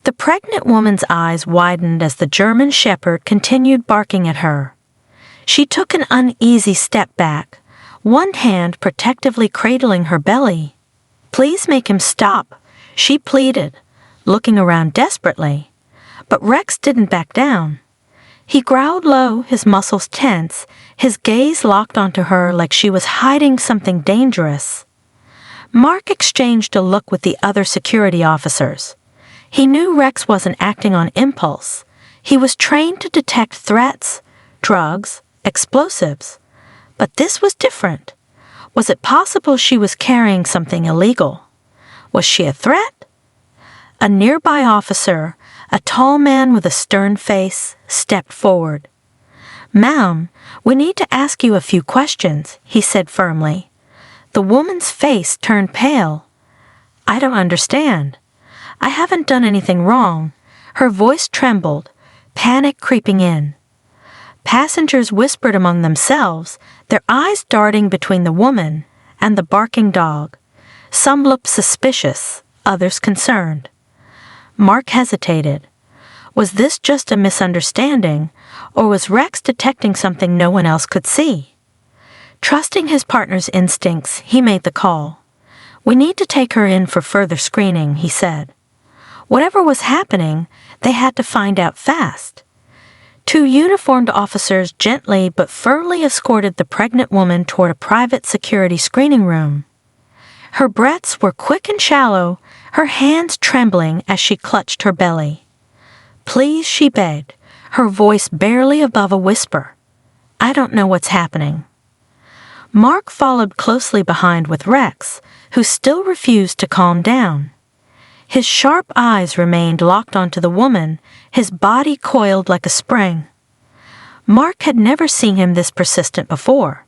The pregnant woman's eyes widened as the German Shepherd continued barking at her. She took an uneasy step back, one hand protectively cradling her belly. "Please make him stop," she pleaded, looking around desperately. But Rex didn't back down. He growled low, his muscles tense, his gaze locked onto her like she was hiding something dangerous. Mark exchanged a look with the other security officers. He knew Rex wasn't acting on impulse. He was trained to detect threats, drugs, explosives. But this was different. Was it possible she was carrying something illegal? Was she a threat? A nearby officer, a tall man with a stern face, stepped forward. "Ma'am, we need to ask you a few questions," he said firmly. The woman's face turned pale. "I don't understand. I haven't done anything wrong." Her voice trembled, panic creeping in. Passengers whispered among themselves, their eyes darting between the woman and the barking dog. Some looked suspicious, others concerned. Mark hesitated. Was this just a misunderstanding, or was Rex detecting something no one else could see? Trusting his partner's instincts, he made the call. "We need to take her in for further screening," he said. Whatever was happening, they had to find out fast. Two uniformed officers gently but firmly escorted the pregnant woman toward a private security screening room. Her breaths were quick and shallow, her hands trembling as she clutched her belly. "Please," she begged, her voice barely above a whisper. "I don't know what's happening." Mark followed closely behind with Rex, who still refused to calm down. His sharp eyes remained locked onto the woman, his body coiled like a spring. Mark had never seen him this persistent before.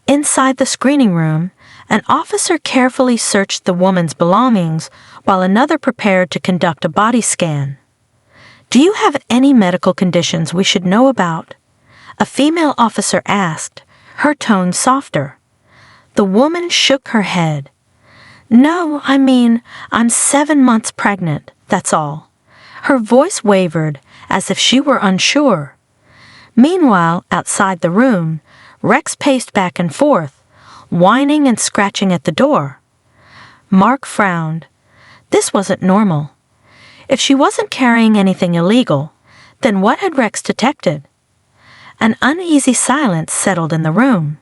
Inside the screening room, an officer carefully searched the woman's belongings while another prepared to conduct a body scan. "Do you have any medical conditions we should know about?" a female officer asked, her tone softer. The woman shook her head. "No, I'm 7 months pregnant, that's all." Her voice wavered, as if she were unsure. Meanwhile, outside the room, Rex paced back and forth, whining and scratching at the door. Mark frowned. This wasn't normal. If she wasn't carrying anything illegal, then what had Rex detected? An uneasy silence settled in the room.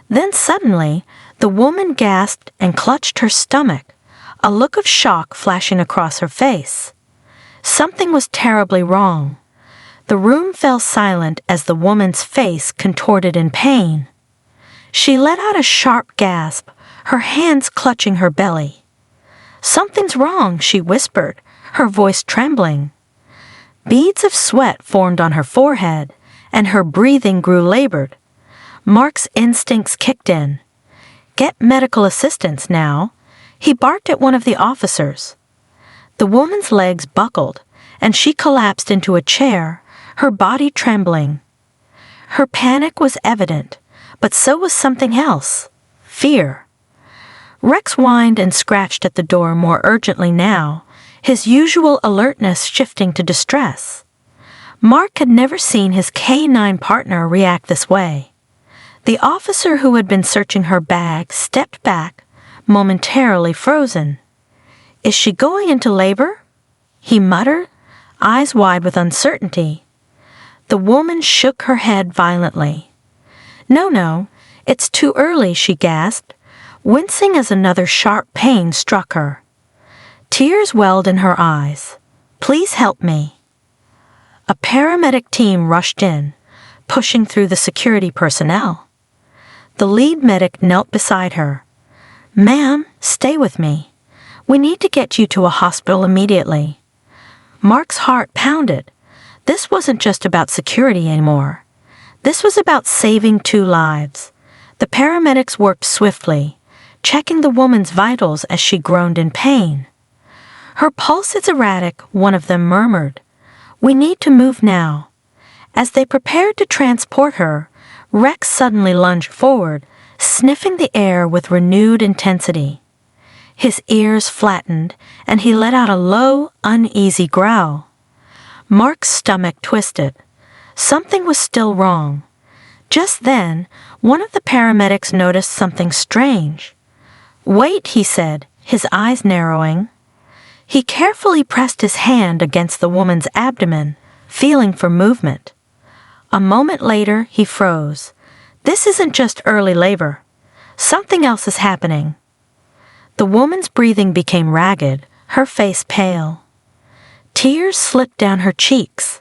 Then suddenly, the woman gasped and clutched her stomach, a look of shock flashing across her face. Something was terribly wrong. The room fell silent as the woman's face contorted in pain. She let out a sharp gasp, her hands clutching her belly. "Something's wrong," she whispered, her voice trembling. Beads of sweat formed on her forehead, and her breathing grew labored. Mark's instincts kicked in. "Get medical assistance now," he barked at one of the officers. The woman's legs buckled, and she collapsed into a chair, her body trembling. Her panic was evident, but so was something else: fear. Rex whined and scratched at the door more urgently now, his usual alertness shifting to distress. Mark had never seen his K-9 partner react this way. The officer who had been searching her bag stepped back, momentarily frozen. "Is she going into labor?" he muttered, eyes wide with uncertainty. The woman shook her head violently. No, it's too early," she gasped, wincing as another sharp pain struck her. Tears welled in her eyes. "Please help me." A paramedic team rushed in, pushing through the security personnel. The lead medic knelt beside her. "Ma'am, stay with me. We need to get you to a hospital immediately." Mark's heart pounded. This wasn't just about security anymore. This was about saving 2 lives. The paramedics worked swiftly, checking the woman's vitals as she groaned in pain. "Her pulse is erratic," one of them murmured. "We need to move now." As they prepared to transport her, Rex suddenly lunged forward, sniffing the air with renewed intensity. His ears flattened, and he let out a low, uneasy growl. Mark's stomach twisted. Something was still wrong. Just then, one of the paramedics noticed something strange. "Wait," he said, his eyes narrowing. He carefully pressed his hand against the woman's abdomen, feeling for movement. A moment later, he froze. This isn't just early labor. Something else is happening. The woman's breathing became ragged, her face pale. Tears slipped down her cheeks.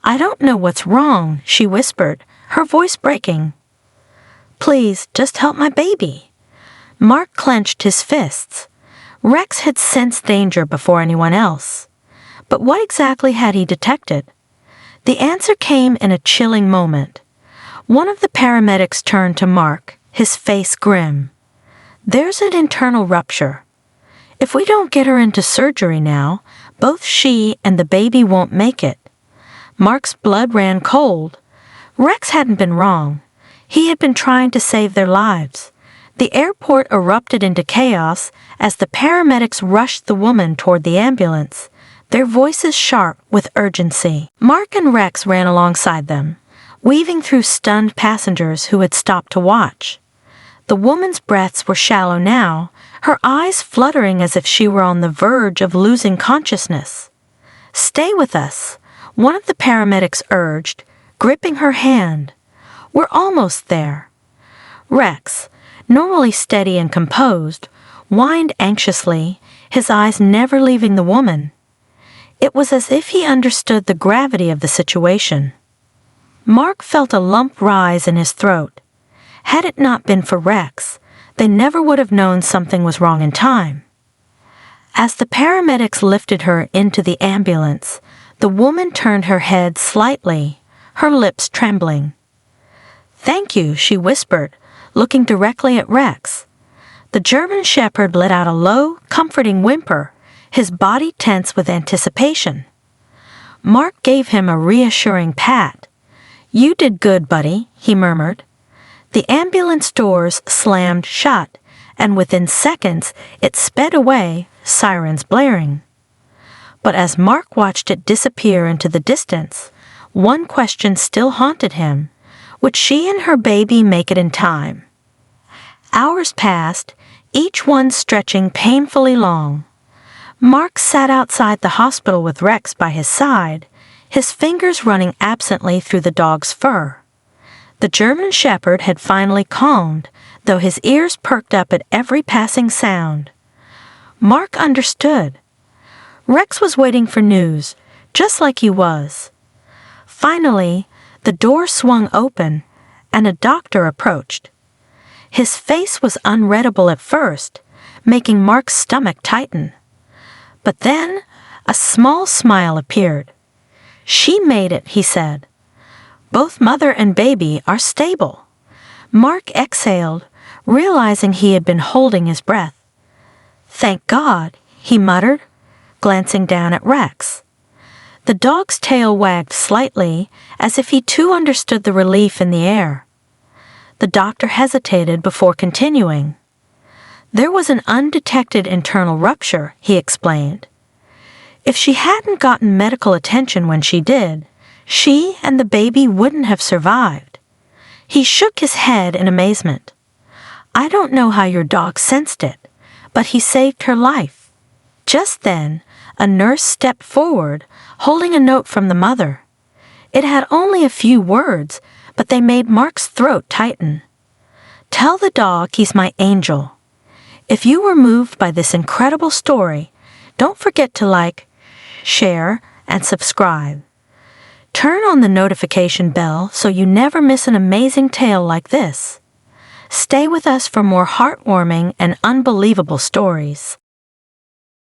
"I don't know what's wrong," she whispered, her voice breaking. "Please, just help my baby." Mark clenched his fists. Rex had sensed danger before anyone else. But what exactly had he detected? The answer came in a chilling moment. One of the paramedics turned to Mark, his face grim. "There's an internal rupture. If we don't get her into surgery now, both she and the baby won't make it." Mark's blood ran cold. Rex hadn't been wrong. He had been trying to save their lives. The airport erupted into chaos as the paramedics rushed the woman toward the ambulance, their voices sharp with urgency. Mark and Rex ran alongside them, weaving through stunned passengers who had stopped to watch. The woman's breaths were shallow now, her eyes fluttering as if she were on the verge of losing consciousness. "Stay with us," one of the paramedics urged, gripping her hand. "We're almost there." Rex, normally steady and composed, whined anxiously, his eyes never leaving the woman. It was as if he understood the gravity of the situation. Mark felt a lump rise in his throat. Had it not been for Rex, they never would have known something was wrong in time. As the paramedics lifted her into the ambulance, the woman turned her head slightly, her lips trembling. "Thank you," she whispered, looking directly at Rex. The German shepherd let out a low, comforting whimper, his body tense with anticipation. Mark gave him a reassuring pat. "You did good, buddy," he murmured. The ambulance doors slammed shut, and within seconds it sped away, sirens blaring. But as Mark watched it disappear into the distance, one question still haunted him. Would she and her baby make it in time? Hours passed, each one stretching painfully long. Mark sat outside the hospital with Rex by his side, his fingers running absently through the dog's fur. The German shepherd had finally calmed, though his ears perked up at every passing sound. Mark understood. Rex was waiting for news, just like he was. Finally, the door swung open, and a doctor approached. His face was unreadable at first, making Mark's stomach tighten. But then, a small smile appeared. "She made it," he said. "Both mother and baby are stable." Mark exhaled, realizing he had been holding his breath. "Thank God," he muttered, glancing down at Rex. The dog's tail wagged slightly, as if he too understood the relief in the air. The doctor hesitated before continuing. "There was an undetected internal rupture," he explained. "If she hadn't gotten medical attention when she did, she and the baby wouldn't have survived." He shook his head in amazement. "I don't know how your dog sensed it, but he saved her life." Just then, a nurse stepped forward, holding a note from the mother. It had only a few words, but they made Mark's throat tighten. "Tell the dog he's my angel. If you were moved by this incredible story, don't forget to like, share, and subscribe. Turn on the notification bell so you never miss an amazing tale like this. Stay with us for more heartwarming and unbelievable stories.